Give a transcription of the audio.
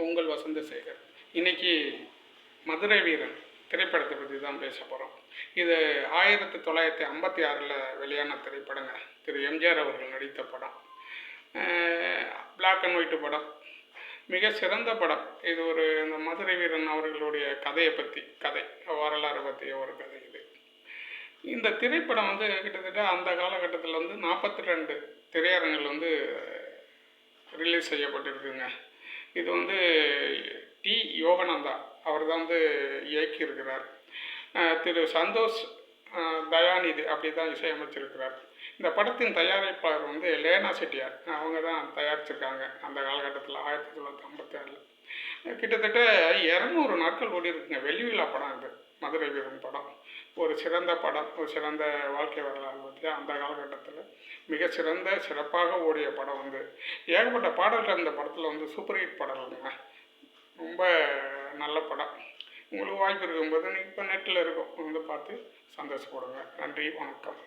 உங்கள் வசந்தசேகர். இன்னைக்கு மதுரை வீரன் திரைப்படத்தை பற்றி தான் பேச போகிறோம். இது 1956 வெளியான திரைப்படங்க. திரு எம்ஜிஆர் அவர்கள் நடித்த படம். பிளாக் அண்ட் ஒயிட்டு படம், மிக சிறந்த படம். இது இந்த மதுரை வீரன் அவர்களுடைய கதை வரலாறு பற்றிய ஒரு கதை இது. இந்த திரைப்படம் கிட்டத்தட்ட அந்த காலகட்டத்தில் 42 திரையரங்கில் ரிலீஸ் செய்யப்பட்டிருக்குங்க. இது டி. யோகநந்தா அவர் தான் இயக்கியிருக்கிறார். திரு சந்தோஷ் தயாநிதி அப்படி தான் இசையமைச்சிருக்கிறார். இந்த படத்தின் தயாரிப்பாளர் லேனா செட்டியார், அவங்க தான் தயாரிச்சிருக்காங்க. அந்த காலகட்டத்தில் 1956 கிட்டத்தட்ட 200 நாட்கள் ஓடி இருக்குங்க. வெள்ளி விழா படம் இது, மதுரை வீரன் படம். ஒரு சிறந்த படம், ஒரு சிறந்த வாழ்க்கை வரலாறு பற்றி அந்த காலகட்டத்தில் மிக சிறப்பாக ஓடிய படம். ஏகப்பட்ட பாடல்கள் இந்த படத்தில் சூப்பர் ஹிட் பாடல்களுங்க. ரொம்ப நல்ல படம். உங்களுக்கு வாய்ப்பு இருக்கும்போது இப்போ நெட்டில் இருக்கும், பார்த்து சந்தோஷப்படுங்க. நன்றி, வணக்கம்.